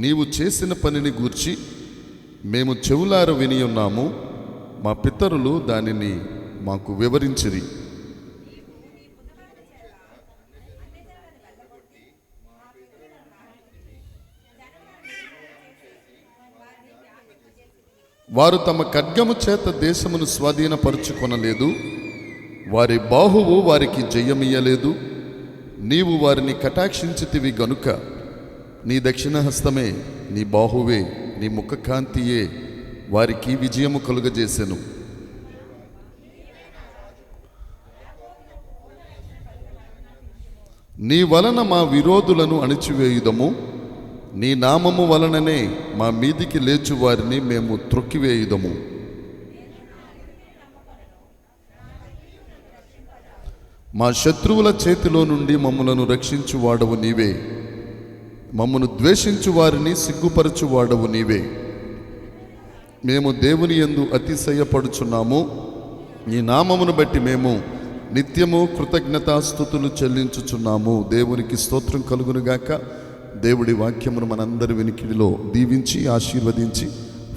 నీవు చేసిన పనిని గూర్చి మేము చెవులార విని ఉన్నాము, మా పితరులు దానిని మాకు వివరించిరి. వారు తమ ఖడ్గము చేత దేశమును స్వాధీనపరుచుకొనలేదు, వారి బాహువు వారికి జయమియ్యలేదు. నీవు వారిని కటాక్షించితివి గనుక నీ దక్షిణ హస్తమే, నీ బాహువే, నీ ముఖకాంతియే వారికి విజయము కలుగజేసెను. నీ వలన మా విరోధులను అణిచివేయుదము, నీ నామము వలననే మా మీదికి లేచు వారిని మేము త్రొక్కివేయుదము. మా శత్రువుల చేతిలో నుండి మమ్మలను రక్షించువాడవు నీవే, మమ్మను ద్వేషించు వారిని సిగ్గుపరచువాడవు నీవే. మేము దేవుని యందు అతిశయపడుచున్నాము, నీ నామమును బట్టి మేము నిత్యము కృతజ్ఞతాస్తుతులు చెల్లించుచున్నాము. దేవునికి స్తోత్రం కలుగునుగాక. దేవుడి వాక్యమును మనందరి వినికిడిలో దీవించి ఆశీర్వదించి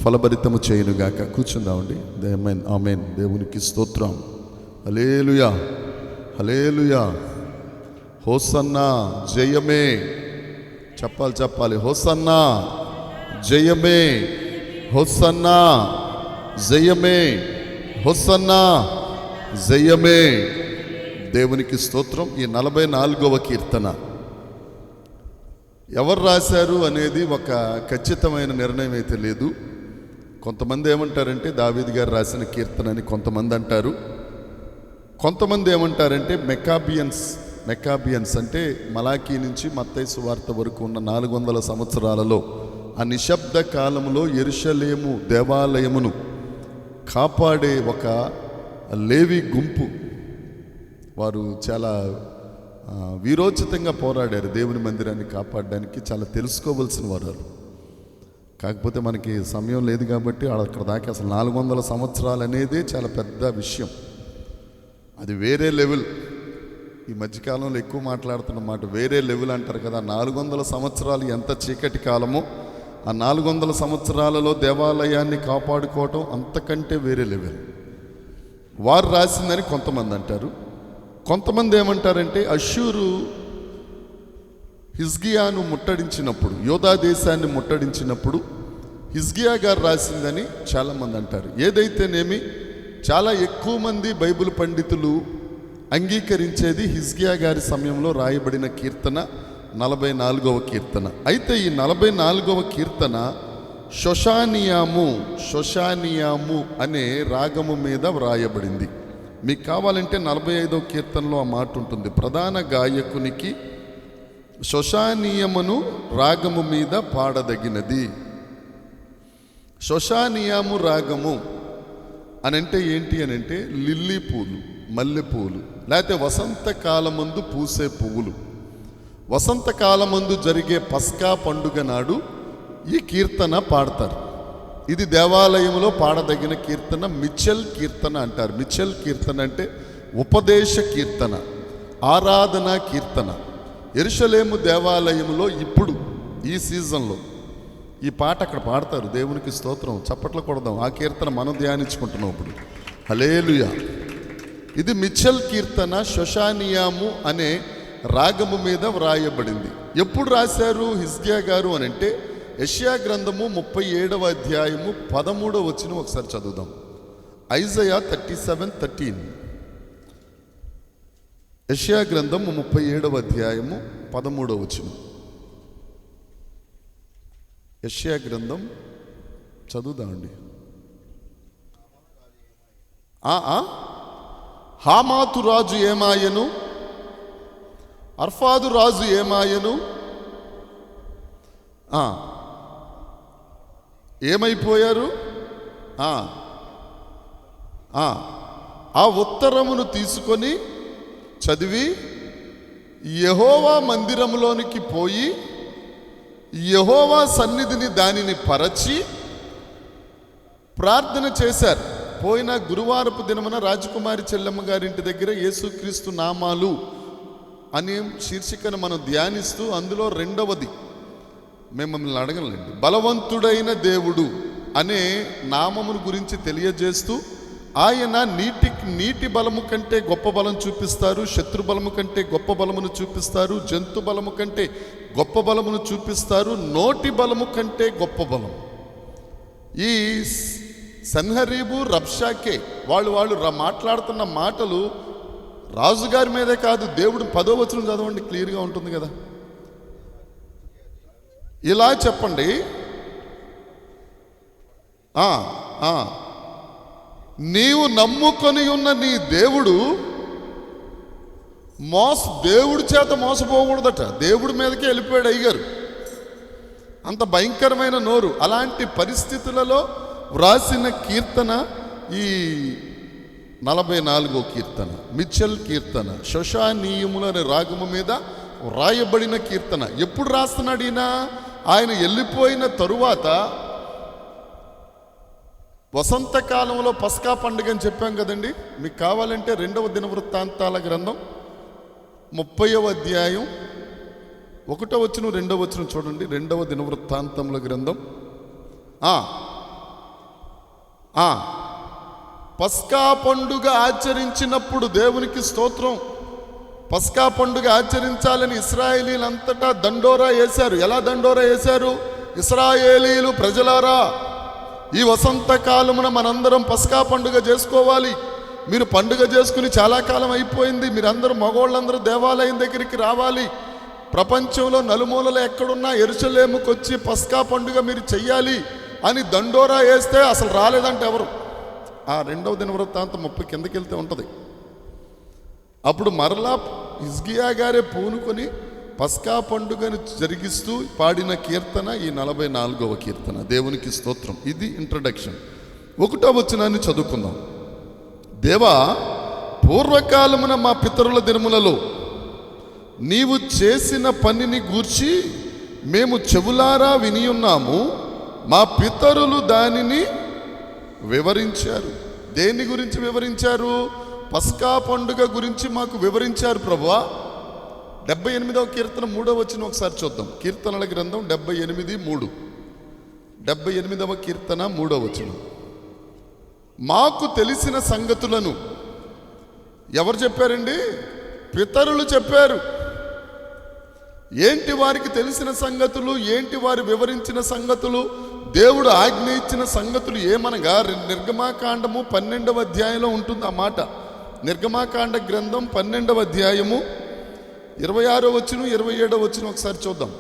ఫలభరితము చేయునుగాక. కూర్చుందామండి. ఆమేన్, ఆమేన్. దేవునికి స్తోత్రం. హల్లెలూయా, హల్లెలూయా. హోసన్నా జయమే. చెప్పాలి. హోసన్నా జయమే, హోసన్నా జయమే, హోసన్నా జయమే. దేవునికి స్తోత్రం. ఈ 44వ కీర్తన ఎవరు రాశారు అనేది ఒక ఖచ్చితమైన నిర్ణయం అయితే లేదు. కొంతమంది ఏమంటారంటే దావీదు గారు రాసిన కీర్తన అని కొంతమంది అంటారు. కొంతమంది ఏమంటారంటే మెకాబియన్స్ అంటే మలాకీ నుంచి మత్తయి సువార్త వరకు ఉన్న 400 సంవత్సరాలలో ఆ నిశ్శబ్ద కాలంలో యెరూషలేము దేవాలయమును కాపాడే ఒక లేవి గుంపు, వారు చాలా వీరోచితంగా పోరాడారు దేవుని మందిరాన్ని కాపాడడానికి. చాలా తెలుసుకోవలసిన వారు. కాకపోతే మనకి సమయం లేదు కాబట్టి అక్కడ దాకా అసలు 400 సంవత్సరాలు అనేదే చాలా పెద్ద విషయం. అది వేరే లెవెల్. ఈ మధ్యకాలంలో ఎక్కువ మాట్లాడుతున్న మాట వేరే లెవెల్ అంటారు కదా. 400 సంవత్సరాలు ఎంత చీకటి కాలమో, ఆ 400 సంవత్సరాలలో దేవాలయాన్ని కాపాడుకోవటం అంతకంటే వేరే లెవెల్. వారు రాసిందని కొంతమంది అంటారు. కొంతమంది ఏమంటారంటే అష్షూరు హిజ్కియాను ముట్టడించినప్పుడు, యోధా దేశాన్ని ముట్టడించినప్పుడు హిజ్కియా గారు రాసిందని చాలామంది అంటారు. ఏదైతేనేమి చాలా ఎక్కువ మంది బైబిల్ పండితులు అంగీకరించేది హిజ్కియా గారి సమయంలో రాయబడిన కీర్తన 44వ కీర్తన. అయితే ఈ 44వ కీర్తన షోషానియాము అనే రాగము మీద వ్రాయబడింది. మీకు కావాలంటే 45వ కీర్తనలో ఆ మాట ఉంటుంది. ప్రధాన గాయకునికి షోషానియమును రాగము మీద పాడదగినది. షోషానియాము రాగము అని అంటే ఏంటి అని అంటే లిల్లీ పూలు, మల్లెపూలు, లేకపోతే వసంతకాలమందు పూసే పువ్వులు. వసంతకాలమందు జరిగే పస్కా పండుగ నాడు ఈ కీర్తన పాడతారు. ఇది దేవాలయంలో పాడదగిన కీర్తన. మిచెల్ కీర్తన అంటారు. మిచెల్ కీర్తన అంటే ఉపదేశ కీర్తన, ఆరాధనా కీర్తన. యెరూషలేము దేవాలయంలో ఇప్పుడు ఈ సీజన్లో ఈ పాట అక్కడ పాడతారు. దేవునికి స్తోత్రం. చప్పట్లు కొడదాం. ఆ కీర్తన మనం ధ్యానించుకుంటున్నాం ఇప్పుడు. హల్లెలూయా. ఇది మిచెల్ కీర్తన షోషానియాము అనే రాగము మీద వ్రాయబడింది. ఎప్పుడు రాశారు హిజ్కియా గారు అని అంటే యెషయా గ్రంథము 37వ అధ్యాయము 13వ వచనం ఒకసారి చదువుదాం. ఐజయా 37:13. యెషయా గ్రంథము 37వ అధ్యాయము 13వ వచనం. యెషయా గ్రంథం చదువుదామండి. హామాతు రాజు ఏమాయను, అర్ఫాదు రాజు ఏమాయను, ఏమైపోయారు? ఆ ఉత్తరమును తీసుకొని చదివి యెహోవా మందిరంలోనికి పోయి యెహోవా సన్నిధిని దానిని పరచి ప్రార్థన చేశారు. పోయిన గురువారపు దినమున రాజకుమారి చెల్లమ్మ గారింటి దగ్గర యేసుక్రీస్తు నామాలు అనే శీర్షికను మనం ధ్యానిస్తూ అందులో రెండవది మిమ్మల్ని అడగలండి. బలవంతుడైన దేవుడు అనే నామమును గురించి తెలియజేస్తూ ఆయన నీటి బలము కంటే గొప్ప బలం చూపిస్తారు, శత్రు బలము కంటే గొప్ప బలమును చూపిస్తారు, జంతు బలము కంటే గొప్ప బలమును చూపిస్తారు, నోటి బలము కంటే గొప్ప బలం. ఈ సన్హరీబు రబ్షాకే వాళ్ళు మాట్లాడుతున్న మాటలు రాజుగారి మీదే కాదు, దేవుడు 10వ వచనం చదవండి, క్లియర్గా ఉంటుంది కదా. ఇలా చెప్పండి, నీవు నమ్ముకొని ఉన్న నీ దేవుడు దేవుడి చేత మోసపోకూడదట. దేవుడి మీదకే వెళ్ళిపోయాడు అయ్యగారు, అంత భయంకరమైన నోరు. అలాంటి పరిస్థితులలో వ్రాసిన కీర్తన ఈ 44వ కీర్తన, మిచెల్ కీర్తన, శోషానీయములు అనే రాగము మీద వ్రాయబడిన కీర్తన. ఎప్పుడు రాస్తున్నాడు ఈయన? ఆయన వెళ్ళిపోయిన తరువాత వసంతకాలంలో పస్కా పండుగ అని చెప్పాం కదండి. మీకు కావాలంటే 2వ దినవృత్తాంతాల గ్రంథం 30వ అధ్యాయం 1వ వచనం 2వ వచనం చూడండి. 2వ దినవృత్తాంతముల గ్రంథం పస్కా పండుగ ఆచరించినప్పుడు దేవునికి స్తోత్రం. పస్కా పండుగ ఆచరించాలని ఇశ్రాయేలీలంతటా దండోరా వేశారు. ఎలా దండోరా వేశారు? ఇశ్రాయేలీలు ప్రజలారా, ఈ వసంతకాలమున మనందరం పస్కా పండుగ చేసుకోవాలి. మీరు పండుగ చేసుకుని చాలా కాలం అయిపోయింది. మీరందరూ మగవాళ్ళందరూ దేవాలయం దగ్గరికి రావాలి. ప్రపంచంలో నలుమూలలో ఎక్కడున్నా యెరూషలేముకు వచ్చి పస్కా పండుగ మీరు చెయ్యాలి అని దండోరా వేస్తే అసలు రాలేదంటే ఎవరు? ఆ 2వ దినవృత్తాంతం 30 కిందకి వెళ్తే ఉంటుంది. అప్పుడు మరలా హిజ్కియా గారే పూనుకొని పస్కా పండుగను జరిగిస్తూ పాడిన కీర్తన ఈ 44వ కీర్తన. దేవునికి స్తోత్రం. ఇది ఇంట్రడక్షన్. 1వ వచనాన్ని చదువుకుందాం. దేవా, పూర్వకాలమున మా పితరుల దినములలో నీవు చేసిన పనిని గూర్చి మేము చెవులారా వినియున్నాము. మా పితరులు దానిని వివరించారు. దేని గురించి వివరించారు? పస్కా పండుగ గురించి మాకు వివరించారు ప్రభువా. 78వ కీర్తన 3వ వచనం ఒకసారి చూద్దాం. కీర్తనల గ్రంథం 78:3. 78వ కీర్తన 3వ వచనం. మాకు తెలిసిన సంగతులను ఎవరు చెప్పారండి? పితరులు చెప్పారు. ఏంటి వారికి తెలిసిన సంగతులు? ఏంటి వారు వివరించిన సంగతులు? దేవుడు ఆజ్ఞ ఇచ్చిన సంగతులు ఏమనగా నిర్గమాకాండము 12వ అధ్యాయంలో ఉంటుంది ఆ మాట. నిర్గమాకాండ గ్రంథం 12వ అధ్యాయము 26వ వచనం 27వ వచనం ఒకసారి చూద్దాం.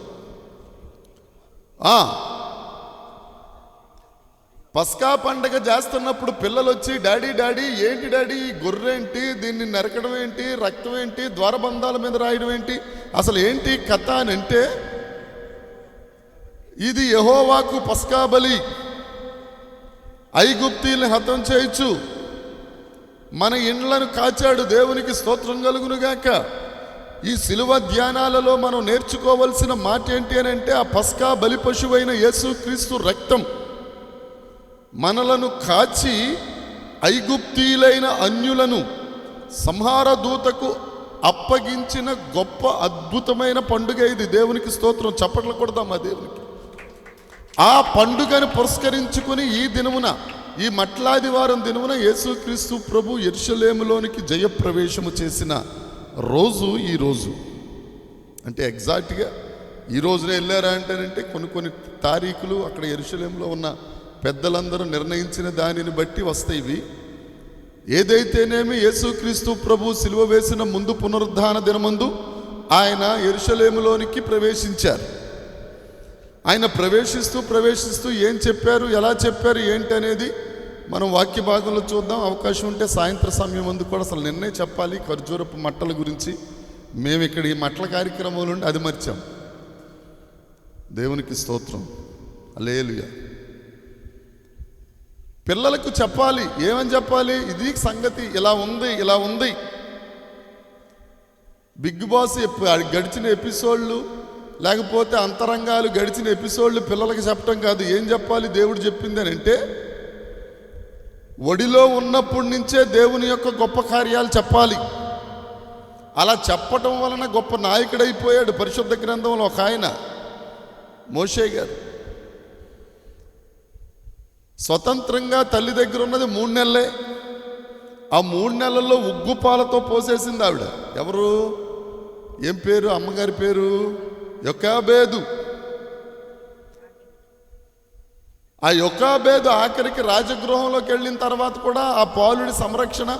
పస్కా పండగ చేస్తున్నప్పుడు పిల్లలు వచ్చి, డాడీ డాడీ, ఏంటి డాడీ గొర్రెంటి, దీన్ని నరకడం ఏంటి, రక్తం ఏంటి, ద్వారబంధాల మీద రాయడం ఏంటి, అసలు ఏంటి కథ అని అంటే, ఇది యెహోవాకు పస్కా బలి, ఐగుప్తీల్ని హతం చేయొచ్చు, మన ఇండ్లను కాచాడు, దేవునికి స్తోత్రం కలుగునుగాక. ఈ శిలువ ధ్యానాలలో మనం నేర్చుకోవలసిన మాట ఏంటి అని అంటే, ఆ పస్కా బలి పశువైన యేసుక్రీస్తు రక్తం మనలను కాచి ఐగుప్తీలైన అన్యులను సంహార దూతకు అప్పగించిన గొప్ప అద్భుతమైన పండుగ ఇది. దేవునికి స్తోత్రం. చప్పట్లు కొడదాం ఆ దేవునికి. ఆ పండుగను పురస్కరించుకుని ఈ దినమున, ఈ మట్లాదివారం దినమున యేసుక్రీస్తు ప్రభు యెరూషలేములోనికి జయప్రవేశము చేసిన రోజు ఈ రోజు. అంటే ఎగ్జాక్ట్గా ఈ రోజునే వెళ్ళారా అంటేనంటే కొన్ని తారీఖులు అక్కడ యెరూషలేములో ఉన్న పెద్దలందరూ నిర్ణయించిన దానిని బట్టి వస్తాయి ఇవి. ఏదైతేనేమి యేసుక్రీస్తు ప్రభు సిలువ వేసిన ముందు పునరుద్ధాన దినమందు ఆయన యెరూషలేములోనికి ప్రవేశించారు. ఆయన ప్రవేశిస్తూ ఏం చెప్పారు, ఎలా చెప్పారు, ఏంటి అనేది మనం వాక్య భాగంలో చూద్దాం. అవకాశం ఉంటే సాయంత్రం సమయం ముందు కూడా అసలు నిన్నే చెప్పాలి ఖర్జూరపు మట్టల గురించి. మేము ఇక్కడ ఈ మట్టల కార్యక్రమంలో ఉండి అది మర్చాం. దేవునికి స్తోత్రం. హల్లెలూయా. పిల్లలకు చెప్పాలి. ఏమని చెప్పాలి? ఇది సంగతి, ఇలా ఉంది. బిగ్ బాస్ గడిచిన ఎపిసోడ్లు లేకపోతే అంతరంగాలు గడిచిన ఎపిసోడ్లు పిల్లలకి చెప్పటం కాదు. ఏం చెప్పాలి? దేవుడు చెప్పింది అని అంటే, ఒడిలో ఉన్నప్పటి నుంచే దేవుని యొక్క గొప్ప కార్యాలు చెప్పాలి. అలా చెప్పటం వలన గొప్ప నాయకుడైపోయాడు పరిశుద్ధ గ్రంథంలో ఒక ఆయన. మోషే గారు. స్వతంత్రంగా తల్లి దగ్గర ఉన్నది 3 నెలలే. ఆ 3 నెలల్లో ఉగ్గుపాలతో పోసేసింది ఆవిడ. ఎవరు? ఏం పేరు? అమ్మగారి పేరు యొకాబేదు. ఆ యొకాబేదు ఆఖరికి రాజగృహంలోకి వెళ్ళిన తర్వాత కూడా ఆ పాలుడి సంరక్షణ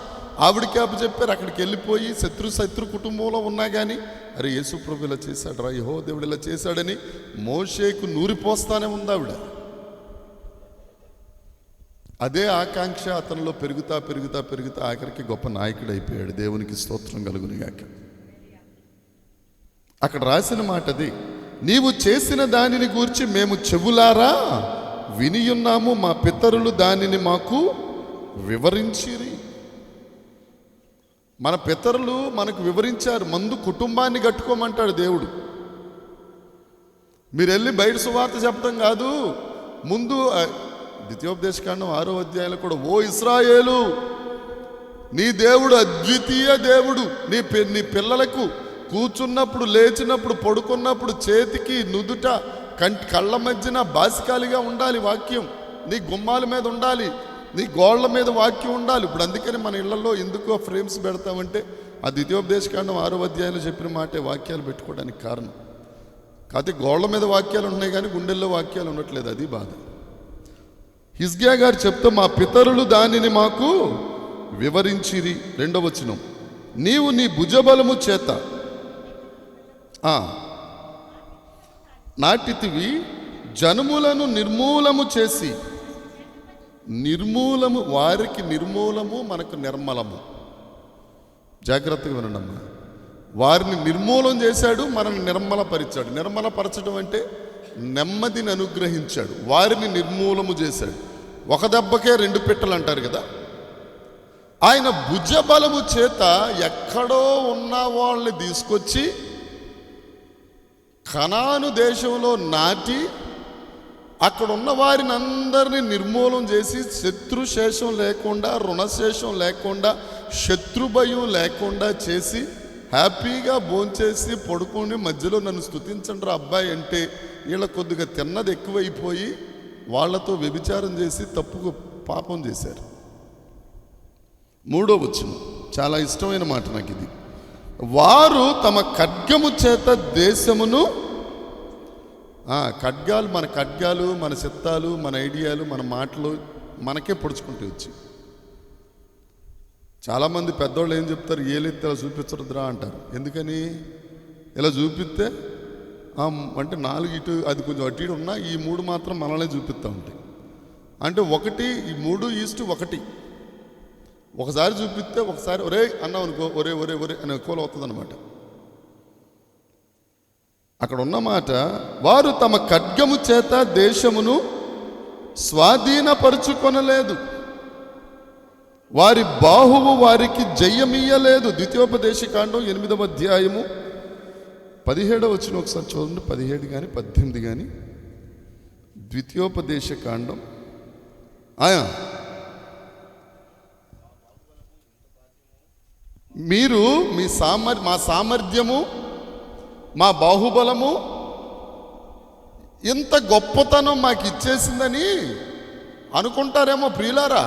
ఆవిడికి అప్పచెప్పారు. అక్కడికి వెళ్ళిపోయి శత్రు కుటుంబంలో ఉన్నా కానీ అరే యేసు ప్రభు ఇలా చేశాడు రా, యెహోవా దేవుడు ఇలా చేశాడని మోషేకు నూరిపోస్తానే ఉంది ఆవిడ. అదే ఆకాంక్ష అతనిలో పెరుగుతా పెరుగుతా పెరుగుతా ఆఖరికి గొప్ప నాయకుడు అయిపోయాడు. దేవునికి స్తోత్రం కలుగునుగాక. అక్కడ రాసిన మాట అది, నీవు చేసిన దానిని గూర్చి మేము చెవులారా వినియున్నాము, మా పితరులు దానిని మాకు వివరించిరి. మన పితరులు మనకు వివరించారు. ముందు కుటుంబాన్ని కట్టుకోమంటాడు దేవుడు. మీరు వెళ్ళి బయట సువార్త చెప్పడం కాదు, ముందు ద్వితీయోపదేశకాండం 6వ అధ్యాయంలో కూడా, ఓ ఇశ్రాయేలు, నీ దేవుడు అద్వితీయ దేవుడు. నీ పిల్లలకు కూర్చున్నప్పుడు, లేచినప్పుడు, పడుకున్నప్పుడు చేతికి నుదుట కళ్ళ మధ్యన బాసికాలిగా ఉండాలి వాక్యం. నీ గుమ్మాల మీద ఉండాలి, నీ గోళ్ల మీద వాక్యం ఉండాలి. ఇప్పుడు అందుకని మన ఇళ్లలో ఎందుకు ఫ్రేమ్స్ పెడతామంటే ఆ ద్వితీయోపదేశకాండం 6వ అధ్యాయంలో చెప్పిన మాటే వాక్యాలు పెట్టుకోవడానికి కారణం. కాకపోతే గోళ్ల మీద వాక్యాలు ఉన్నాయి కానీ గుండెల్లో వాక్యాలు ఉండట్లేదు, అది బాధ. హిజ్కియా గారు చెప్తే మా పితరులు దానిని మాకు వివరించిరి. 2వ వచనం, నీవు నీ భుజబలము చేత నాటితివి, జనములను నిర్మూలము చేసి. నిర్మూలము, వారికి నిర్మూలము, మనకు నిర్మలము. జాగ్రత్తగా వినండమ్మా. వారిని నిర్మూలం చేశాడు, మనల్ని నిర్మలపరిచాడు. నిర్మలపరచడం అంటే నెమ్మదిని అనుగ్రహించాడు. వారిని నిర్మూలము చేశాడు. ఒక దెబ్బకే 2 పిట్టలు అంటారు కదా. ఆయన భుజబలము చేత ఎక్కడో ఉన్న వాళ్ళని తీసుకొచ్చి కనాను దేశంలో నాటి అక్కడ ఉన్న వారిని అందరినీ నిర్మూలం చేసి శత్రుశేషం లేకుండా, రుణశేషం లేకుండా, శత్రుభయం లేకుండా చేసి హ్యాపీగా భోంచేసి పడుకుని మధ్యలో నన్ను స్తుతించండి రా అబ్బాయి అంటే వీళ్ళ కొద్దిగా తిన్నది ఎక్కువైపోయి వాళ్లతో వ్యభిచారం చేసి తప్పుకు పాపం చేశారు. 3వ వచనం చాలా ఇష్టమైన మాట నాకు ఇది. వారు తమ ఖడ్గము చేత దేశమును, ఖడ్గాలు, మన ఖడ్గాలు, మన చిత్తాలు, మన ఐడియాలు, మన మాటలు మనకే పొడుచుకుంటూ వచ్చి. చాలామంది పెద్దవాళ్ళు ఏం చెప్తారు, ఏలెత్తి ఇలా చూపించరుద్రా అంటారు. ఎందుకని? ఇలా చూపిస్తే అంటే 4 ఇటు అది కొంచెం అటు ఇటు ఉన్నా ఈ 3 మాత్రం మనల్నే చూపిస్తూ ఉంటాయి. అంటే 1 ఈ 3:1. ఒకసారి చూపిస్తే ఒకసారి ఒరే అన్నావు అనుకో, ఒరే ఒరే ఒరే అని కోలు అవుతుంది అనమాట. అక్కడ ఉన్న మాట, వారు తమ ఖడ్గము చేత దేశమును స్వాధీనపరుచుకొనలేదు, వారి బాహువు వారికి జయమియ్యలేదు. ద్వితీయోపదేశకాండం 8వ అధ్యాయము 17వ వచనం ఒకసారి చూడండి. 17 కానీ 18 కానీ. ద్వితీయోపదేశకాండం మీరు మా సామర్థ్యము, మా బాహుబలము, ఇంత గొప్పతనం మాకు ఇచ్చేసిందని అనుకుంటారేమో ప్రియులారా.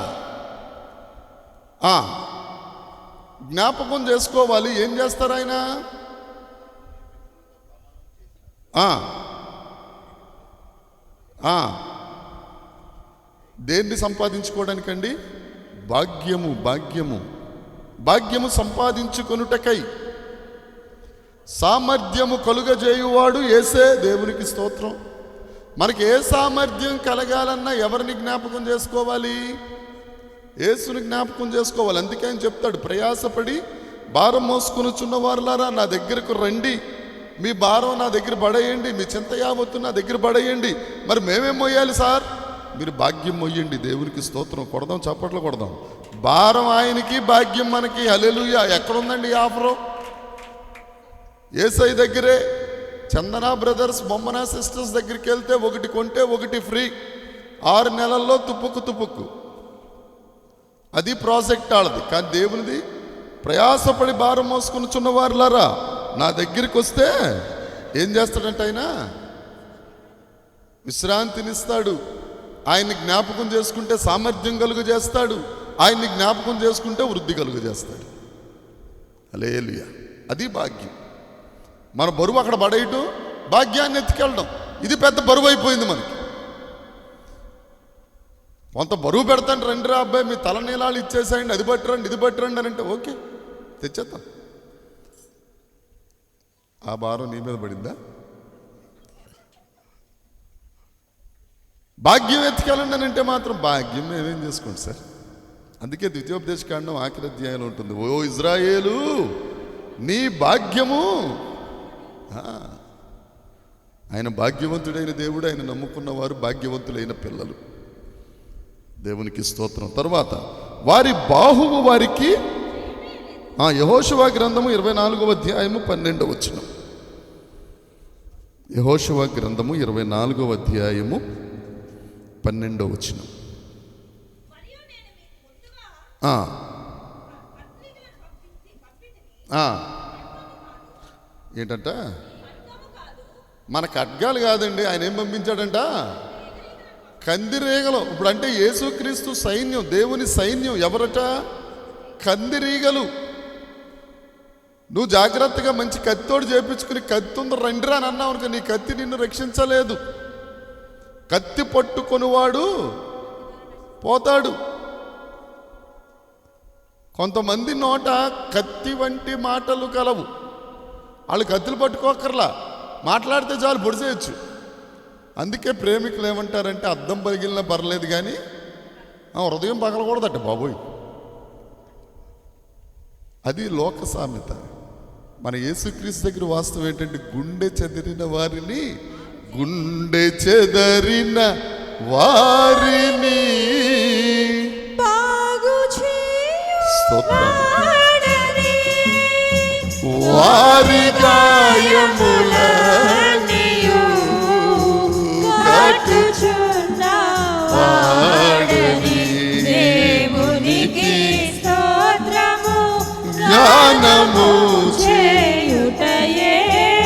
జ్ఞాపకం చేసుకోవాలి. ఏం చేస్తారు ఆయన? దేన్ని సంపాదించుకోవడానికండి? భాగ్యము సంపాదించుకొనుటకై సామర్థ్యము కలుగజేయువాడు యేసే. దేవునికి స్తోత్రం. మనకి ఏ సామర్థ్యం కలగాలన్నా ఎవరిని జ్ఞాపకం చేసుకోవాలి? యేసుని జ్ఞాపకం చేసుకోవాలి. అందుకే ఆయన చెప్తాడు, ప్రయాసపడి భారం మోసుకొనుచున్న వారులారా నా దగ్గరకు రండి, మీ భారం నా దగ్గర పడేయండి, మీ చింత యావత్తు నా దగ్గర పడేయండి. మరి మేమేం మోయాలి సార్? మీరు భాగ్యం మొయ్యండి. దేవునికి స్తోత్రం. కొడదాం, చప్పట్లు కొడదాం. భారం ఆయనకి, భాగ్యం మనకి. హల్లెలూయా. ఎక్కడుందండి ఈ ఆఫరు? యేసయ్య దగ్గరే. చందన బ్రదర్స్, బొమ్మన సిస్టర్స్ దగ్గరికి వెళ్తే 1 కొంటే 1 ఫ్రీ. 6 నెలల్లో తుప్పుకు. అది ప్రాజెక్ట్ ఆడది. కానీ దేవునిది ప్రయాసపడి భారం మోసుకొనుచున్న వారులారా నా దగ్గరికి వస్తే ఏం చేస్తాడంటే ఆయన విశ్రాంతినిస్తాడు. ఆయన్ని జ్ఞాపకం చేసుకుంటే సామర్థ్యం కలుగు చేస్తాడు. ఆయన్ని జ్ఞాపకం చేసుకుంటే వృద్ధి కలుగు చేస్తాడు. హల్లెలూయా. అది భాగ్యం. మన బరువు అక్కడ పడేయటం, భాగ్యాన్ని ఎత్తుకెళ్ళడం, ఇది పెద్ద బరువు అయిపోయింది మనకి. కొంత బరువు పెడతాను, రండి రా అబ్బాయి మీ తల నీలాలు ఇచ్చేసాయండి, అది పట్టురండి ఇది పట్టురండి అని అంటే ఓకే తెచ్చేద్దాం. ఆ భారం నీ మీద పడిందా? భాగ్యం ఎత్తుకెళ్ళండి అని అంటే మాత్రం భాగ్యం మేమేం చేసుకోండి సార్. అందుకే ద్వితీయోపదేశకాండం ఆఖరి అధ్యాయంలో ఉంటుంది, ఓ ఇజ్రాయేలు నీ భాగ్యము. ఆయన భాగ్యవంతుడైన దేవుడు, ఆయన నమ్ముకున్న వారు భాగ్యవంతులైన పిల్లలు. దేవునికి స్తోత్రం. తర్వాత వారి బాహువు వారికి, యెహోషువ గ్రంథము 24వ అధ్యాయము 12వ వచనం. యెహోషువ గ్రంథము 24వ అధ్యాయము 12వ వచనం. ఏంటంట? మన ఖడ్గాలు కాదండి, ఆయన ఏం పంపించాడంట? కందిరీగలు. ఇప్పుడు అంటే యేసుక్రీస్తు సైన్యం, దేవుని సైన్యం ఎవరట? కందిరీగలు. నువ్వు జాగ్రత్తగా మంచి కత్తితోడు చేపించుకుని కత్తి ఉంది రండిరా అని అన్నావు అనుకో, నీ కత్తి నిన్ను రక్షించలేదు. కత్తి పట్టుకొనివాడు పోతాడు. కొంతమంది నోట కత్తి వంటి మాటలు కలవు. వాళ్ళు కత్తులు పట్టుకోకర్లా, మాట్లాడితే చాలు పొడిసేయచ్చు. అందుకే ప్రేమికులు ఏమంటారంటే అద్దం పగిలినా పర్లేదు కానీ హృదయం పగలకూడదట బాబోయ్. అది లోక సామెత. మన యేసుక్రీస్తు దగ్గర వాస్తవం ఏంటంటే గుండె చెదిరిన వారిని వారి గాయములనియు కట్టుచున్నవాడని దేవునికి స్తోత్రము జ్ఞానము చేయుటయే.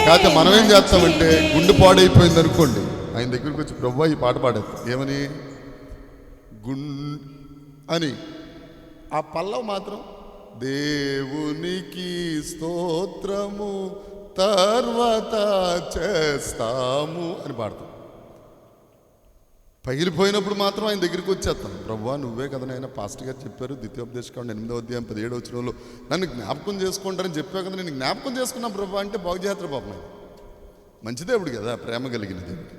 కాకపోతే మనం ఏం చేస్తామంటే గుండె పాడైపోయింది అనుకోండి, ఆయన దగ్గరికి వచ్చి ప్రభువా ఈ పాట పాడేది ఏమని అని, ఆ పల్లవ మాత్రం దేవునికి స్తోత్రము తర్వాత చేస్తాము అని పాడతాం. పగిలిపోయినప్పుడు మాత్రం ఆయన దగ్గరికి వచ్చేస్తాం, ప్రభువా నువ్వే కదా నాయన పాస్టర్ గారు చెప్పారు ద్వితీయోపదేశకాండం 8వ అధ్యాయం 17వ వచనంలో నన్ను జ్ఞాపకం చేసుకుంటారని చెప్పావు కదా, నేను జ్ఞాపకం చేసుకున్నా ప్రభు అంటే బాగు చేస్తారు పాపం. మంచి దేవుడు కదా, ప్రేమ కలిగిన దేవుడు.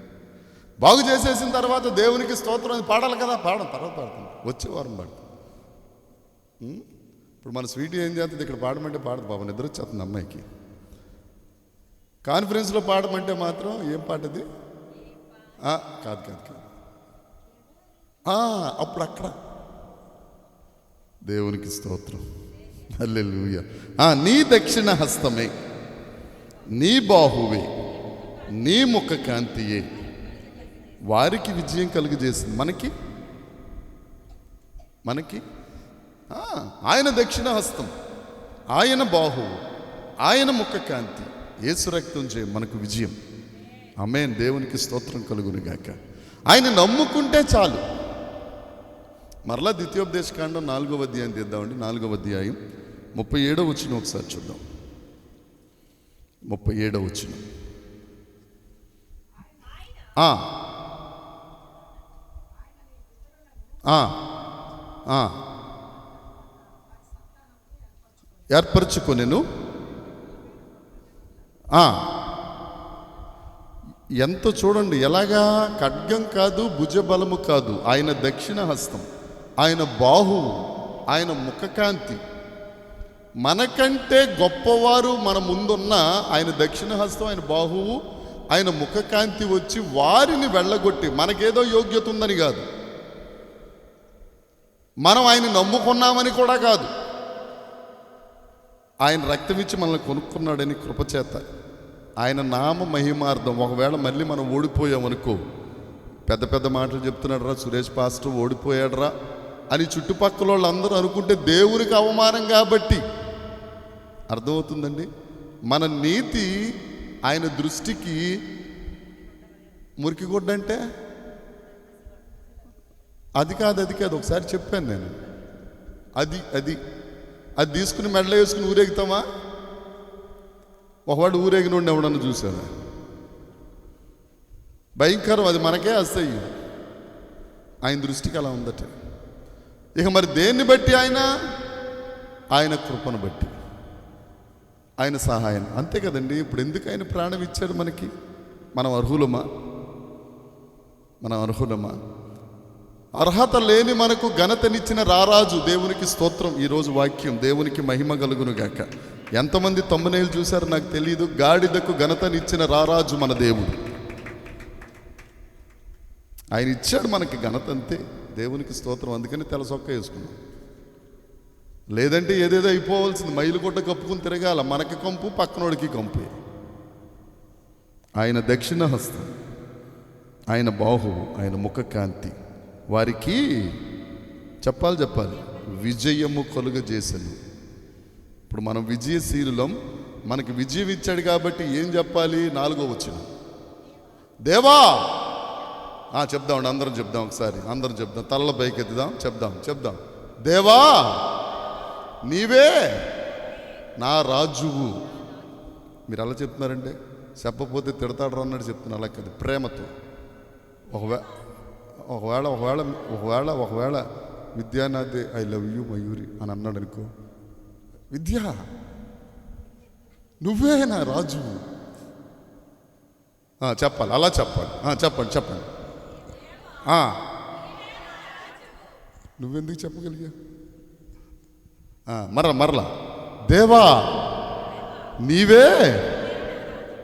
బాగు చేసేసిన తర్వాత దేవునికి స్తోత్రం అని పాడాలి కదా, పాడడం తర్వాత పాడతాం, వచ్చే వారం పాడతాం. ఇప్పుడు మన స్వీట్ ఏం చేస్తుంది, ఇక్కడ పాడమంటే పాడదు పాపం, నిద్ర వచ్చేస్తుంది అమ్మాయికి. కాన్ఫరెన్స్లో పాడమంటే మాత్రం ఏం పాటది? కాదు కాదు కాదు, అప్పుడు అక్కడ దేవునికి స్తోత్రం. హల్లెలూయా. నీ దక్షిణ హస్తమే, నీ బాహువే, నీ ముఖ కాంతియే వారికి విజయం కలుగజేసింది. మనకి ఆయన దక్షిణ హస్తం, ఆయన బాహువు, ఆయన ముఖ కాంతి, యేసు రక్తం చేయ మనకు విజయం. ఆమేన్. దేవునికి స్తోత్రం కలుగునుగాక. ఆయన నమ్ముకుంటే చాలు. మరలా ద్వితీయోపదేశకాండం 4వ అధ్యాయం తీద్దామండి. 4వ అధ్యాయం 37వ వచనం ఒకసారి చూద్దాం. 37వ వచనం. ఏర్పరచుకొనెను. ఎంత చూడండి, ఎలాగా? ఖడ్గం కాదు, భుజబలము కాదు, ఆయన దక్షిణ హస్తం, ఆయన బాహువు, ఆయన ముఖకాంతి. మనకంటే గొప్పవారు మన ముందున్న ఆయన దక్షిణ హస్తం, ఆయన బాహువు, ఆయన ముఖకాంతి వచ్చి వారిని వెళ్ళగొట్టి, మనకేదో యోగ్యత ఉందని కాదు, మనం ఆయన నమ్ముకున్నామని కూడా కాదు, ఆయన రక్తం ఇచ్చి మనల్ని కొనుక్కున్నాడని కృపచేత, ఆయన నామ మహిమార్థం. ఒకవేళ మళ్ళీ మనం ఓడిపోయామనుకో, పెద్ద పెద్ద మాటలు చెప్తున్నాడు రా సురేష్ పాస్టర్ ఓడిపోయాడు రా అని చుట్టుపక్కల వాళ్ళు అందరూ అనుకుంటే దేవునికి అవమానం. కాబట్టి అర్థమవుతుందండి, మన నీతి ఆయన దృష్టికి మురికి గుడ్డ అంటే అది కాదు ఒకసారి చెప్పాను నేను. అది తీసుకుని మెడలో వేసుకుని ఊరేగుతామా? ఒకవాడు ఊరేగినోడిని ఎవడన్నా చూసాను, భయంకరం, అది మనకే అసహ్యం. ఆయన దృష్టికి అలా ఉందట. ఇక మరి దేన్ని బట్టి? ఆయన కృపను బట్టి, ఆయన సహాయం, అంతే కదండి. ఇప్పుడు ఎందుకు ఆయన ప్రాణం ఇచ్చాడు మనకి? మనం అర్హులమా? అర్హత లేని మనకు ఘనతనిచ్చిన రారాజు, దేవునికి స్తోత్రం. ఈరోజు వాక్యం, దేవునికి మహిమ కలుగును గాక. ఎంతమంది తమ్మునేలు చూశారు నాకు తెలియదు. గాడిదకు ఘనతనిచ్చిన రారాజు మన దేవుడు. ఆయన ఇచ్చాడు మనకి ఘనత, అంతే. దేవునికి స్తోత్రం. అందుకని తెల్లసొక్క వేసుకున్నాం. లేదంటే ఏదేదో అయిపోవాల్సింది, మైలు గుడ్డ కప్పుకుని తిరగాల. మనకి కంపు, పక్కనోడికి కంపు. ఆయన దక్షిణ హస్తం, ఆయన బాహువు, ఆయన ముఖ కాంతి వారికి చెప్పాలి విజయము కలుగజేసెను. ఇప్పుడు మనం విజయశీలులం. మనకి విజయం ఇచ్చాడు కాబట్టి ఏం చెప్పాలి? 4వ వచనం, దేవా. చెప్దామండి, అందరం చెప్దాం ఒకసారి, అందరం చెప్దాం, తలల పైకెత్తుదాం, చెప్దాం. దేవా, నీవే నా రాజువు. మీరు అలా చెప్తున్నారంటే చెప్పపోతే తిడతాడు అన్నట్టు చెప్తున్నా. అలా కదా, ప్రేమతో. ఒకవేళ విద్యానాథే ఐ లవ్ యూ మయూరి అని అన్నాడు అనుకో, విద్య నువ్వే నా రాజువు చెప్పాలి. అలా చెప్పాలి. చెప్పండి. నువ్వెందుకు చెప్పగలిగా? మరలా దేవా నీవే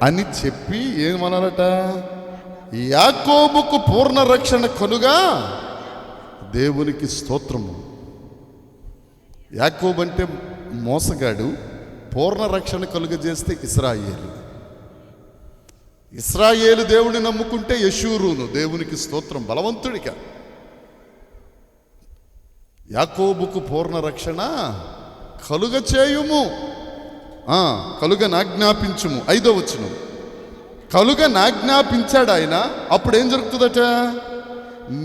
అని చెప్పి ఏమన్నారట? యాకోబుకు పూర్ణ రక్షణ కనుగా దేవునికి స్తోత్రము. యాకోబు అంటే మోసగాడు, పూర్ణ రక్షణ కలుగజేస్తే ఇశ్రాయేలు దేవుని నమ్ముకుంటే యెషూరును. దేవునికి స్తోత్రం. బలవంతుడిగా యాకోబుకు పూర్ణ రక్షణ కలుగ చేయుము, కలుగనాజ్ఞాపించుము. 5వ వచనం, కలుగనాజ్ఞాపించాడు ఆయన. అప్పుడు ఏం జరుగుతుందట?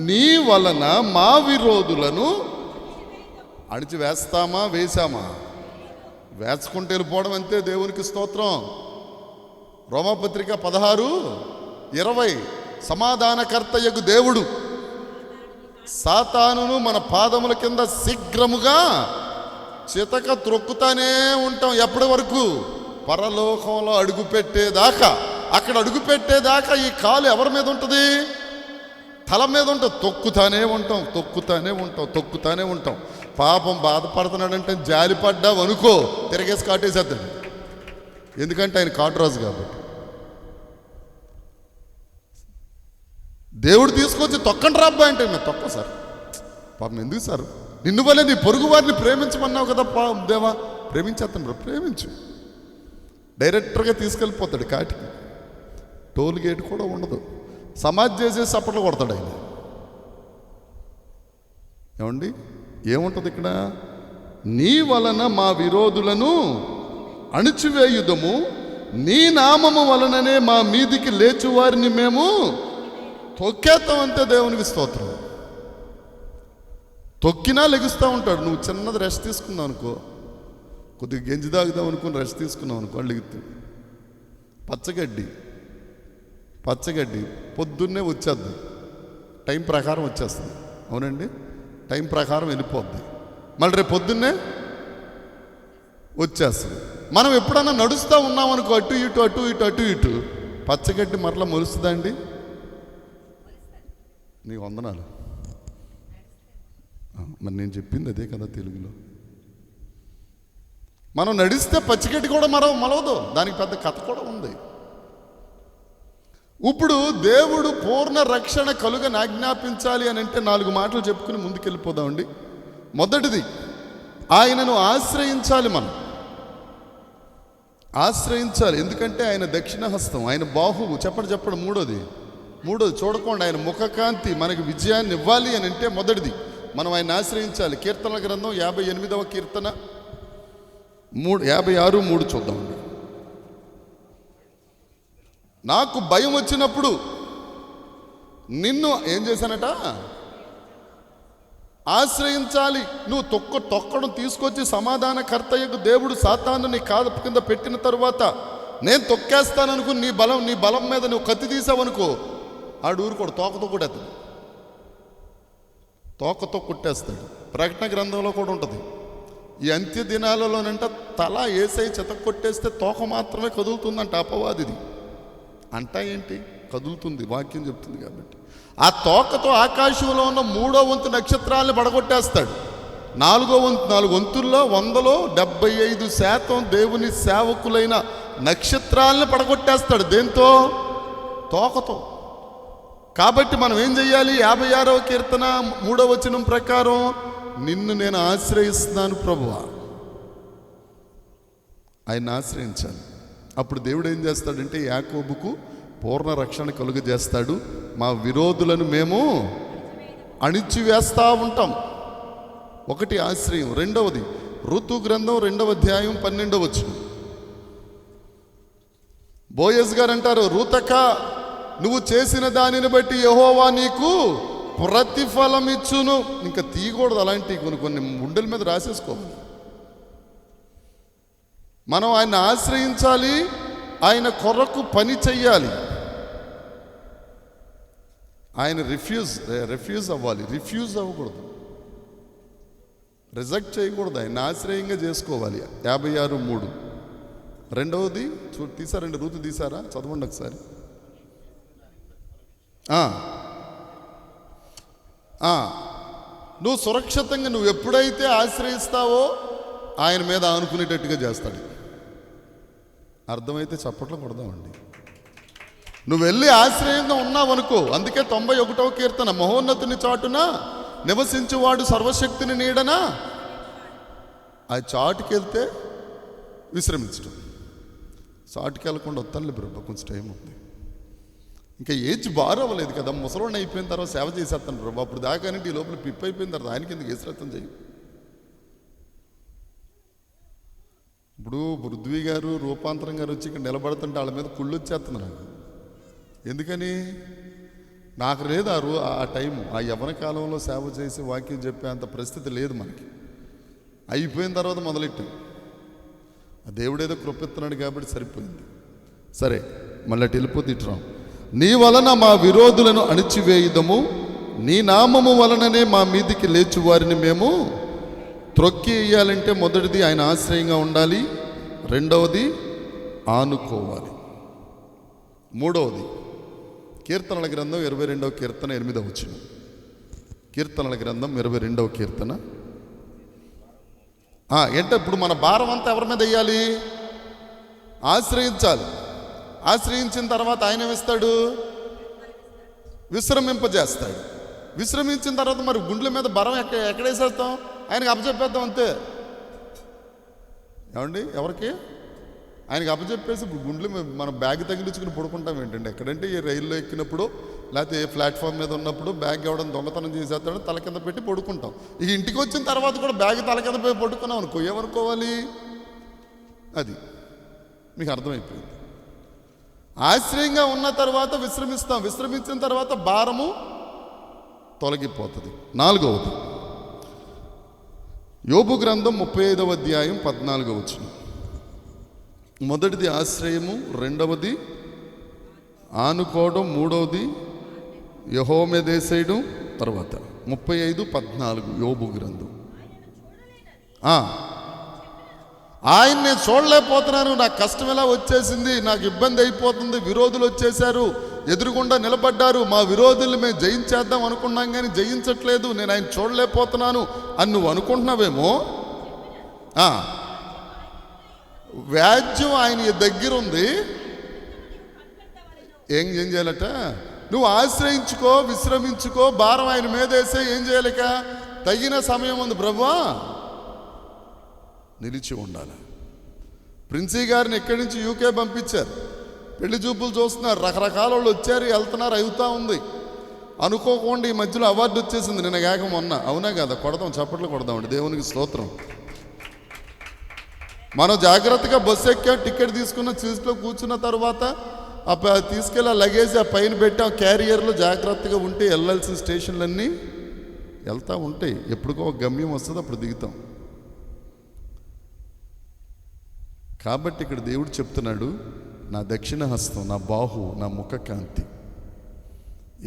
నీ వలన మా విరోధులను అణిచివేస్తామా? వేశామా? వేసుకుంటూ వెళ్ళిపోవడం, అంతే. దేవునికి స్తోత్రం. రోమాపత్రిక 16:20, సమాధానకర్తయగు దేవుడు సాతానును మన పాదముల కింద శీఘ్రముగా చితక త్రొక్కుతానే ఉంటాం. ఎప్పటి వరకు? పరలోకంలో అడుగుపెట్టేదాకా. అక్కడ అడుగుపెట్టేదాకా ఈ కాలు ఎవరి మీద ఉంటుంది? తల మీద ఉంటుంది. తొక్కుతానే ఉంటాం. పాపం బాధపడుతున్నాడంటే జాలిపడ్డావు అనుకో, తిరగేసి కాటేసేద్దాడు. ఎందుకంటే ఆయన కాటురాజు కాబట్టి. దేవుడు తీసుకొచ్చి తొక్కండి రాబ్బా అంటే మేము తొక్క సార్. పాపం ఎందుకు సార్? నిన్ను వల్లే నీ పొరుగు వారిని ప్రేమించమన్నావు కదా. దేవా ప్రేమించేస్తాను, ప్రేమించు. డైరెక్టర్గా తీసుకెళ్ళిపోతాడు కాటికి. టోల్ గేట్ కూడా ఉండదు. సమాధి చేసేసి అప్పట్లో కొడతాడు ఆయన. ఏమండి, ఏముంటుంది ఇక్కడ? నీ వలన మా విరోధులను అణిచివేయుదము, నీ నామము వలననే మా మీదికి లేచు వారిని మేము తొక్కేస్తాం. అంతే. దేవునికి స్తోత్రం. తొక్కినా లెగుస్తూ ఉంటాడు. నువ్వు చిన్నది రెస్ట్ తీసుకున్నావు అనుకో, కొద్దిగా గెంజి తాగుదాం అనుకుని రెస్ట్ తీసుకున్నావు అనుకో, లెగుతుంది. పచ్చగడ్డి పొద్దున్నే వచ్చేద్ది, టైం ప్రకారం వచ్చేస్తుంది. అవునండి, టైం ప్రకారం వెళ్ళిపోద్ది. మళ్ళీ రేపు పొద్దున్నే వచ్చేస్తుంది. మనం ఎప్పుడన్నా నడుస్తూ ఉన్నామనుకో, అటు ఇటు పచ్చగడ్డి మరలా మొలుస్తుందా అండి? నీకు వందనాలు. మరి నేను చెప్పింది అదే కదా తెలుగులో. మనం నడిస్తే పచ్చిగడ్డి కూడా మలవదు. దానికి పెద్ద కథ కూడా ఉంది. ఇప్పుడు దేవుడు పూర్ణ రక్షణ కలుగనాజ్ఞాపించాలి అని అంటే 4 మాటలు చెప్పుకుని ముందుకెళ్ళిపోదామండి. మొదటిది, ఆయనను ఆశ్రయించాలి. మనం ఆశ్రయించాలి. ఎందుకంటే ఆయన దక్షిణ హస్తం, ఆయన బాహువు. చెప్పండి. మూడోది చూడకుండా ఆయన ముఖకాంతి మనకి విజయాన్ని ఇవ్వాలి అని అంటే మొదటిది మనం ఆయన ఆశ్రయించాలి. కీర్తనల గ్రంథం 58వ కీర్తన 56:3 చూద్దామండి. నాకు భయం వచ్చినప్పుడు నిన్ను ఏం చేశానట? ఆశ్రయించాలి. నువ్వు తొక్కడం తీసుకొచ్చి సమాధానకర్తయ్యకు దేవుడు సాతాను నీ కాదు కింద పెట్టిన తరువాత నేను తొక్కేస్తాననుకుని నీ బలం మీద నువ్వు కత్తి తీసావనుకో, ఆడు ఊరుకోడు, తోకతో కొట్టేస్తాడు. తోకతో కొట్టేస్తాడు. ప్రకటన గ్రంథంలో కూడా ఉంటుంది. ఈ అంత్య దినాలలోనంట తల ఏసై చెత కొట్టేస్తే తోక మాత్రమే కదులుతుందంట అపవాదిది. అంటా ఏంటి? కదులుతుంది, వాక్యం చెప్తుంది కాబట్టి. ఆ తోకతో ఆకాశంలో ఉన్న 3వ వంతు నక్షత్రాలను పడగొట్టేస్తాడు. 4 వంతుల్లో 100లో 75% దేవుని సేవకులైన నక్షత్రాలను పడగొట్టేస్తాడు. దేంతో? తోకతో. కాబట్టి మనం ఏం చెయ్యాలి? 56వ కీర్తన 3వ వచనం ప్రకారం, నిన్ను నేను ఆశ్రయిస్తున్నాను ప్రభువా. ఆయన ఆశ్రయించాలి. అప్పుడు దేవుడు ఏం చేస్తాడంటే యాకోబుకు పూర్ణ రక్షణ కలుగజేస్తాడు. మా విరోధులను మేము అణిచివేస్తూ ఉంటాం. ఒకటి ఆశ్రయం. రెండవది ఋతు గ్రంథం 2వ అధ్యాయం 12వ వచనం. బోయజ్ గారు అంటారు, రూతక నువ్వు చేసిన దానిని బట్టి యెహోవా నీకు ప్రతిఫలం ఇచ్చును. ఇంకా తీయకూడదు అలాంటివి, కొన్ని గుండెల మీద రాసేసుకోవాలి. మనం ఆయన ఆశ్రయించాలి, ఆయన కొరకు పని చెయ్యాలి. ఆయన రిఫ్యూజ్ అవ్వాలి. రిఫ్యూజ్ అవ్వకూడదు, రిజెక్ట్ చేయకూడదు. ఆయన ఆశ్రయంగా చేసుకోవాలి. 56:3. రెండవది తీసారండి, ఋతు తీసారా? చదవండి ఒకసారి. నువ్వు సురక్షితంగా నువ్వు ఎప్పుడైతే ఆశ్రయిస్తావో ఆయన మీద ఆనుకునేటట్టుగా చేస్తాడు. అర్థమైతే చప్పట్లు కొడదామండి. నువ్వు వెళ్ళి ఆశ్రయంగా ఉన్నావనుకో. అందుకే 91వ కీర్తన, మహోన్నతుని చాటున నివసించువాడు సర్వశక్తిని నీడనా. ఆ చాటుకి వెళ్తే విశ్రమించడం. చాటుకి వెళ్ళకుండా వస్తానులే బ్రబ్బ, కొంచెం టైం ఉంది, ఇంకా ఏజ్ బారు అవ్వలేదు కదా, ముసలోడిని అయిపోయిన తర్వాత సేవ చేసేస్తాను బ్రబ్బా. అప్పుడు దాకానంటే ఈ లోపల పిప్పి అయిపోయిన తర్వాత ఆయనకి ఎందుకు ఏశ్రత్వం చేయి. ఇప్పుడు పృథ్వీ గారు, రూపాంతరం గారు వచ్చి ఇక్కడ నిలబడుతుంటే వాళ్ళ మీద కుళ్ళు వచ్చేస్తుంది నాకు. ఎందుకని? నాకు లేదు ఆ టైము. ఆ యవ్వన కాలంలో సేవ చేసి వాక్యం చెప్పే అంత పరిస్థితి లేదు మనకి. అయిపోయిన తర్వాత మొదలెట్టాం. ఆ దేవుడేదో కృపిస్తున్నాడు కాబట్టి సరిపోయింది. సరే, మళ్ళీ వెళ్ళిపోతే ఇట్రాం. నీ వలన మా విరోధులను అణిచివేయుదము, నీ నామము వలననే మా మీదికి లేచి వారిని మేము త్రొక్కి వేయాలంటే మొదటిది ఆయన ఆశ్రయంగా ఉండాలి, రెండవది ఆనుకోవాలి, మూడవది కీర్తనల గ్రంథం 22వ కీర్తన 8వ వచనం. కీర్తనల గ్రంథం 22వ కీర్తన. అంటే ఇప్పుడు మన భారం అంతా ఎవరి మీద వేయాలి? ఆశ్రయించాలి. ఆశ్రయించిన తర్వాత ఆయన ఏమిస్తాడు? విశ్రమింపజేస్తాడు. విశ్రమించిన తర్వాత మరి గుండెల మీద భారం ఎక్కడేసేస్తాం? ఆయనకి అప్పచెప్పేద్దాం అంతే. ఏమండి? ఎవరికి? ఆయనకి అప్పచెప్పేసి ఇప్పుడు గుండెలు మనం బ్యాగ్ తగిలించుకుని పడుకుంటాం ఏంటండి? ఎక్కడంటే ఈ రైల్లో ఎక్కినప్పుడు లేకపోతే ఏ ప్లాట్ఫామ్ మీద ఉన్నప్పుడు బ్యాగ్ ఎవడం దొంగతనం చేసేస్తాడో తల కింద పెట్టి పడుకుంటాం. ఇక ఇంటికి వచ్చిన తర్వాత కూడా బ్యాగ్ తల కింద పోయి పడుకున్నాం అనుకో, ఏమనుకోవాలి? అది మీకు అర్థమైపోయింది. ఆశ్రయంగా ఉన్న తర్వాత విశ్రమిస్తాం. విశ్రమించిన తర్వాత భారము తొలగిపోతుంది. నాలుగవది యోబు గ్రంథం 35వ అధ్యాయం 14వ వచనం. మొదటిది ఆశ్రయము, రెండవది ఆనుకోవడం, మూడవది యెహోవా మీద వేసేయడం, తర్వాత 35:14 యోబు గ్రంథం. ఆయన నేను చూడలేకపోతున్నాను, నాకు కష్టం ఎలా వచ్చేసింది, నాకు ఇబ్బంది అయిపోతుంది, విరోధులు వచ్చేసారు, ఎదురుగుండా నిలబడ్డారు, మా విరోధుల్ని మేము జయించేద్దాం అనుకున్నాం కానీ జయించట్లేదు, నేను ఆయన చూడలేకపోతున్నాను అని నువ్వు అనుకుంటున్నావేమో. వ్యాజ్యం ఆయన దగ్గర ఉంది. ఏం చేయాలట? నువ్వు ఆశ్రయించుకో, విశ్రమించుకో, భారం ఆయన మీద వేసే. ఏం చేయాలిక? తగిన సమయం ఉంది ప్రభువా, నిలిచి ఉండాలి. ప్రిన్సీ గారిని ఎక్కడి నుంచి యూకే పంపించారు, పెళ్లి చూపులు చూస్తున్నారు, రకరకాల వాళ్ళు వచ్చారు, వెళ్తున్నారు, అవుతా ఉంది. అనుకోకుండా ఈ మధ్యలో అవార్డు వచ్చేసింది నిన్న కాక మొన్న. అవునా కదా? కొడదాం, చప్పట్లు కొడదామండి, దేవునికి స్తోత్రం. మనం జాగ్రత్తగా బస్సు ఎక్కా, టికెట్ తీసుకున్న సీట్లో కూర్చున్న తర్వాత తీసుకెళ్ళి ఆ లగేజ్ ఆ పైన పెట్టి ఆ క్యారియర్లో జాగ్రత్తగా ఉంటే వెళ్ళాల్సిన స్టేషన్లన్నీ వెళ్తూ ఉంటాయి. ఎప్పటికో ఒక గమ్యం వస్తుంది, అప్పుడు దిగుతాం. కాబట్టి ఇక్కడ దేవుడు చెప్తున్నాడు, నా దక్షిణ హస్తం, నా బాహు, నా ముఖ కాంతి.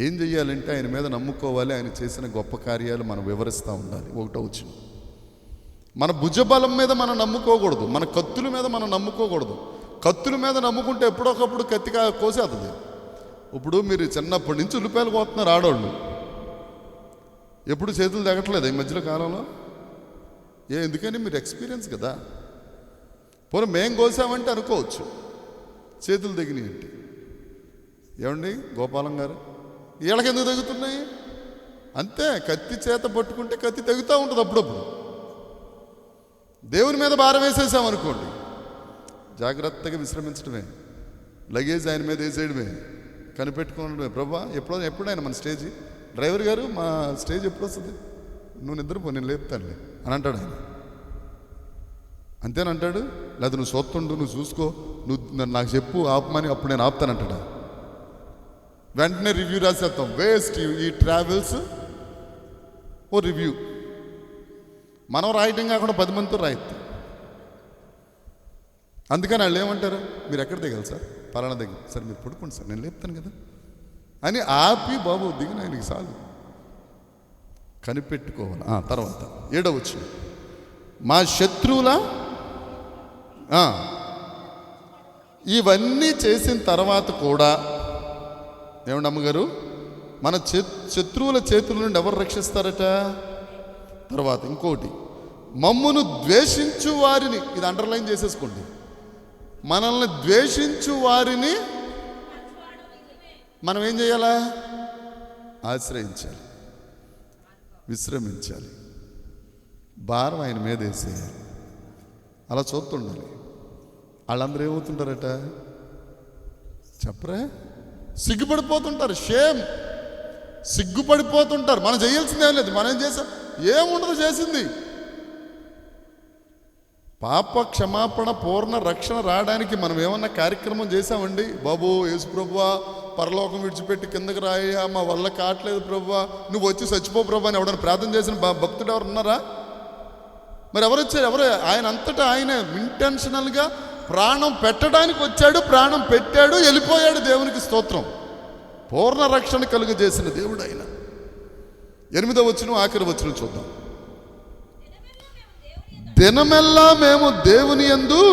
ఏం చెయ్యాలంటే ఆయన మీద నమ్ముకోవాలి. ఆయన చేసిన గొప్ప కార్యాలు మనం వివరిస్తూ ఉండాలి. ఒకటో వచ్చింది, మన భుజబలం మీద మనం నమ్ముకోకూడదు, మన కత్తుల మీద మనం నమ్ముకోకూడదు. కత్తుల మీద నమ్ముకుంటే ఎప్పుడొకప్పుడు కత్తిగా కోసేస్తుంది. ఇప్పుడు మీరు చిన్నప్పటి నుంచి ఉల్లిపాయలు కోస్తున్నారు ఆడవాళ్ళు, ఎప్పుడు చేతులు తెగట్లేదు ఈ మధ్యలో కాలంలో. ఎందుకని మీరు ఎక్స్పీరియన్స్ కదా. పోనీ మేం కోసామంటే అనుకోవచ్చు చేతులు తెగినాయి అంటే. ఏమండి గోపాలం గారు, వీళ్ళకి ఎందుకు తెగుతున్నాయి? అంతే, కత్తి చేత పట్టుకుంటే కత్తి తెగుతూ ఉంటుంది అప్పుడప్పుడు. దేవుని మీద భారం వేసేసామనుకోండి, జాగ్రత్తగా విశ్రమించడమే, లగేజ్ ఆయన మీద వేసేయడమే, కనిపెట్టుకోవడమే. ప్రభా ఎప్పుడైనా మన స్టేజ్ డ్రైవర్ గారు, మా స్టేజ్ ఎప్పుడు వస్తుంది? నువ్వు నిద్రపో, నేను లేపుతానులే అని అంటాడు ఆయన. అంతేనంటాడు. లేదా నువ్వు సొత్తుండు, నువ్వు చూసుకో, నువ్వు నాకు చెప్పు ఆపమని, అప్పుడు నేను ఆపుతానంటాడా? వెంటనే రివ్యూ రాసేస్తాం. వేస్ట్ ఈ ట్రావెల్స్ ఓ రివ్యూ. మనం రాయటం కాకుండా 10 మందితో రాయిస్తాం. అందుకని వాళ్ళు ఏమంటారు, మీరు ఎక్కడ దిగాలి సార్? పలానా దగ్గర. సార్ మీరు పడుకోండి సార్, నేను లేపుతాను కదా అని ఆపి, బాబు దిగిన ఆయనకి చాలు. కనిపెట్టుకోవాలి. తర్వాత 7వ వచనం, మా శత్రువుల ఇవన్నీ చేసిన తర్వాత కూడా ఏమండి అమ్మగారు, మన శత్రువుల చేతుల నుండి ఎవరు రక్షిస్తారట? తర్వాత ఇంకోటి, మమ్మును ద్వేషించు వారిని, ఇది అండర్లైన్ చేసేసుకోండి, మనల్ని ద్వేషించు వారిని మనం ఏం చేయాలా? ఆశ్రయించాలి, విశ్రమించాలి, భారం ఆయన మీద వేసేయాలి. అలా చూస్తుండాలి. వాళ్ళందరూ ఏమవుతుంటారట చెప్పరా? సిగ్గుపడిపోతుంటారు. సిగ్గుపడిపోతుంటారు. మనం చేయాల్సిందేం లేదు. మనం ఏం చేసాం? ఏముండదు చేసింది. పాప క్షమాపణ, పూర్ణ రక్షణ రావడానికి మనం ఏమన్నా కార్యక్రమం చేశామండి? బాబు యేసు ప్రభువా, పరలోకం విడిచిపెట్టి కిందకి రాయ్యా, మా వల్ల కావట్లేదు ప్రభువా, నువ్వు వచ్చి చచ్చిపో ప్రభు అని ఎవడన్నా ప్రార్థన చేసిన భక్తుడు ఎవరు ఉన్నారా? మరి ఎవరు వచ్చారు? ఎవరు? ఆయన అంతటా ఆయన ఇంటెన్షనల్గా ప్రాణం పెట్టడానికి వచ్చాడు, ప్రాణం పెట్టాడు, వెళ్ళిపోయాడు. దేవునికి స్తోత్రం. పూర్ణ రక్షణ కలుగజేసిన దేవుడు ఆయన. 8వ వచనం, ఆఖరి వచనం చూద్దాం. దినమెల్లా మేము దేవుని యందు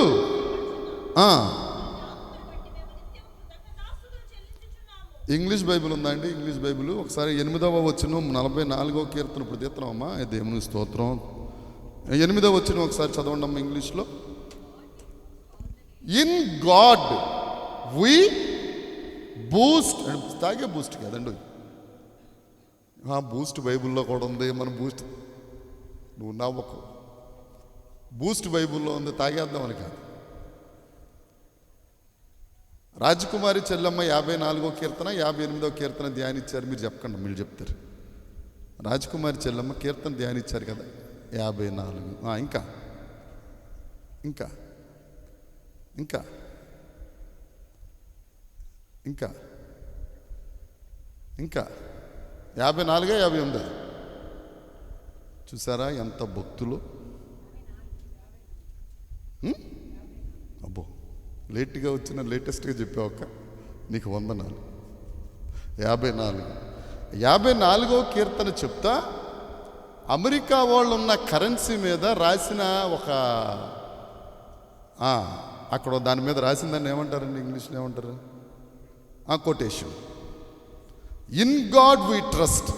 ఇంగ్లీష్ బైబిల్ ఉందా అండి? ఇంగ్లీష్ బైబిల్ ఒకసారి 8వ వచనం 44వ కీర్తన ఇప్పుడు తీస్తున్నామమ్మా. దేవుని స్తోత్రం. 8వ వచనం ఒకసారి చదవండి అమ్మా ఇంగ్లీష్లో. In God we boost. తాగే బూస్ట్ కదండి, బూస్ట్ బైబిల్లో కూడా ఉంది. మన బూస్ట్, నువ్వు నవ్వకు, బూస్ట్ బైబిల్లో ఉంది, తాగేద్దామని కాదు. రాజకుమారి చెల్లమ్మ 54వ కీర్తన 58వ కీర్తన ధ్యానించారు. మీరు చెప్పకండి, మీరు చెప్తారు. రాజకుమారి చెల్లమ్మ కీర్తన ధ్యానించారు కదా 54. ఇంకా ఇంకా ఇంకా ఇంకా ఇంకా 54 58. చూసారా ఎంత భక్తులు? అబ్బో, లేట్గా వచ్చిన లేటెస్ట్గా చెప్పావక్క, నీకు వందనాలు. 54వ కీర్తన చెప్తా అమెరికా వాళ్ళు ఉన్న కరెన్సీ మీద రాసిన ఒక అక్కడ దాని మీద రాసిన దాన్ని ఏమంటారండి ఇంగ్లీష్లో? ఏమంటారు? Quotation. In God we trust.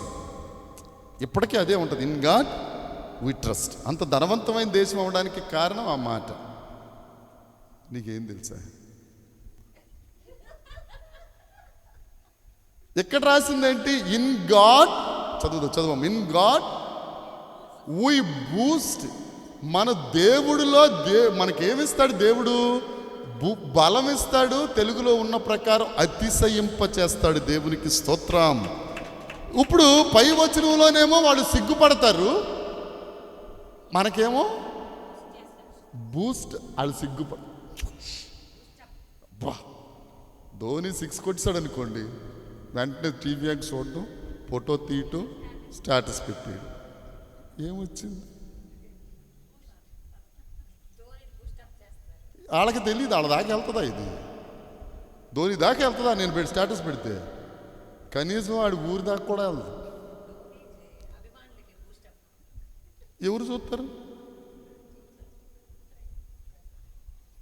ఇప్పటికీ అదే ఉంటుంది, ఇన్ గాడ్ వి ట్రస్ట్. అంత ధనవంతమైన దేశం అవ్వడానికి కారణం ఆ మాట. నీకేం తెలుసా? ఎక్కడ రాసిందేంటి? In God. చదువు. In God we boost. మన దేవుడిలో మనకేమిస్తాడు దేవుడు? బలం ఇస్తాడు. తెలుగులో ఉన్న ప్రకారం అతిశయింప చేస్తాడు. దేవునికి స్తోత్రం. ఇప్పుడు పై వచనంలోనేమో వాళ్ళు సిగ్గుపడతారు, మనకేమో బూస్ట్. వాళ్ళు ధోని 6 కొట్టాడు అనుకోండి, వెంటనే టీవీ యాక్ చూడటం, ఫోటో తీయటం, స్టేటస్ పెట్టేయడం. ఏమొచ్చింది? వాళ్ళకి తెలియదు, వాళ్ళ దాకా వెళ్తుందా ఇది? ధోని దాకా వెళ్తుందా నేను పెట్టి స్టేటస్ పెడితే? కనీసం వాడి ఊరి దాకా కూడా వెళ్దు. ఎవరు చూస్తారు?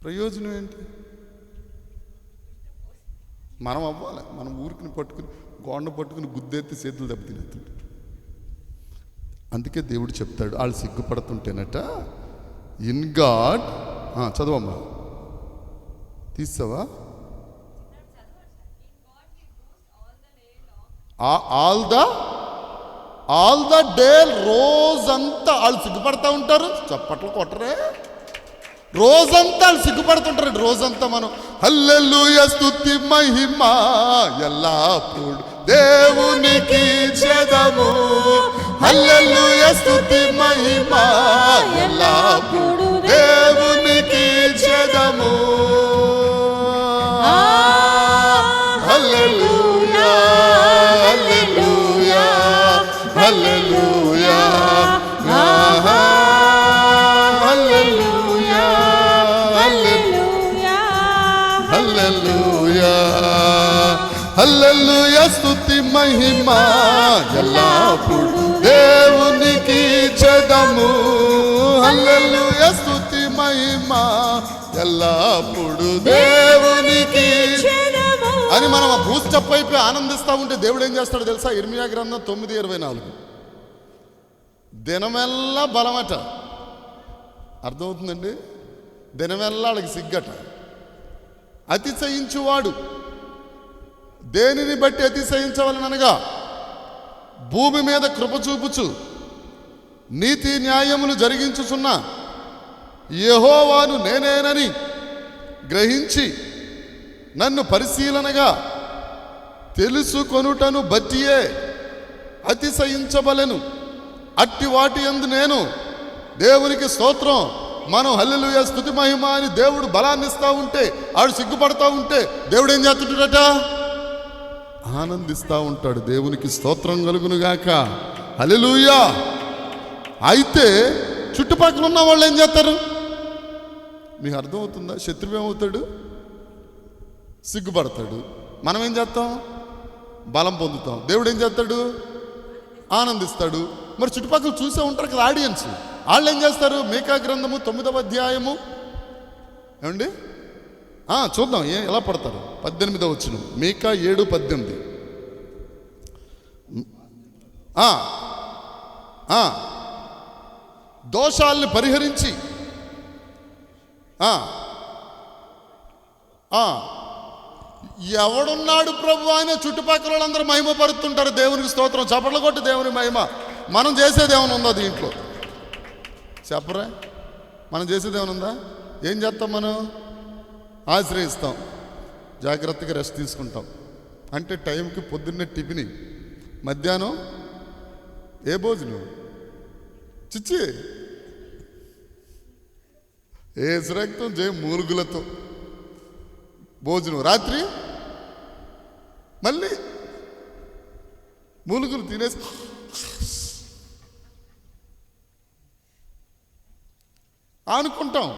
ప్రయోజనం ఏంటి? మనం అవ్వాలి. మనం ఊరికి పట్టుకుని గోండ పట్టుకుని గుద్దెత్తి చేతులు దెబ్బతినేస్తుంది. అందుకే దేవుడు చెప్తాడు, వాళ్ళు సిగ్గుపడుతుంటేనట ఇన్ గాడ్. చదవమ్మా, తీసావా? ఆల్ ద డే, రోజంతా వాళ్ళు సిగ్గుపడతా ఉంటారు. చప్పట్లు కొట్టరే, రోజంతా వాళ్ళు సిగ్గుపడుతుంటారు. రోజంతా మనం హల్లెలూయా స్తుతి మహిమ ఎల్లప్పుడు దేవునికి చెదము, హల్లెలూయా స్తుతి మహిమ ఎల్లప్పుడు దేవునికి చెదము, హల్లెలూయా హల్లెలూయా హల్లెలూయా హల్లెలూయా హల్లెలూయా హల్లెలూయా స్తుతి మహిమ ఎల్లప్పుడు దేవునికి చెదము, హల్లెలూయా స్తుతి మహిమ ఎల్లప్పుడు దేవునికి అని మనం ఆ బూస్టప్ అయిపోయి ఆనందిస్తూ ఉంటే దేవుడు ఏం చేస్తాడో తెలుసా? ఇర్మియా గ్రంథం 9:24, దినమెల్లా బలమట. అర్థమవుతుందండి? దినమెల్లా వాళ్ళకి సిగ్గట. అతిశయించువాడు దేనిని బట్టి అతిశయించవలనగా భూమి మీద కృప చూపుచు నీతి న్యాయములు జరిగించుచున్న యెహోవాను నేనేనని గ్రహించి నన్ను పరిశీలనగా తెలుసుకొనుటను బట్టియే అతిశయించబలెను. అట్టి వాటి యందు నేను దేవునికి స్తోత్రం. మనం హల్లెలూయా స్తుతి మహిమ అని దేవుడు బలాన్ని ఇస్తూ ఉంటే, ఆడు సిగ్గుపడతా ఉంటే దేవుడు ఏం చేస్తుంటాడట? ఆనందిస్తూ ఉంటాడు. దేవునికి స్తోత్రం కలుగునుగాక, హల్లెలూయా. అయితే చుట్టుపక్కల ఉన్న వాళ్ళు ఏం చేస్తారు? మీకు అర్థమవుతుందా? శత్రువు ఏమవుతాడు? సిగ్గుపడతాడు. మనం ఏం చేస్తాం? బలం పొందుతాం. దేవుడు ఏం చేస్తాడు? ఆనందిస్తాడు. మరి చుట్టుపక్కల చూసే ఉంటారు కదా ఆడియన్స్, వాళ్ళు ఏం చేస్తారు? మీకా గ్రంథము 9వ అధ్యాయము ఏమండి చూద్దాం ఎలా పడతారు. 18వ వచనం, మీకా 7:18. దోషాల్ని పరిహరించి ఎవడున్నాడు ప్రభు అని చుట్టుపక్కల వాళ్ళందరూ మహిమపరుతుంటారు. దేవునికి స్తోత్రం, చప్పట్లు కొట్టి దేవుని మహిమ. మనం చేసేది ఏమైనా ఉందా దీంట్లో? చెప్పరా, మనం చేసేది ఏమైనా ఉందా? ఏం చేస్తాం? మనం ఆశ్రయిస్తాం, జాగ్రత్తగా రెస్ట్ తీసుకుంటాం. అంటే టైంకి పొద్దున్నే టిఫిని, మధ్యాహ్నం ఏ భోజనం? చిచ్చి ఏ శ్రక్తం జయ మూలుగులతో భోజనం. రాత్రి మళ్ళీ మూలుగులు తినేసి అనుకుంటాం.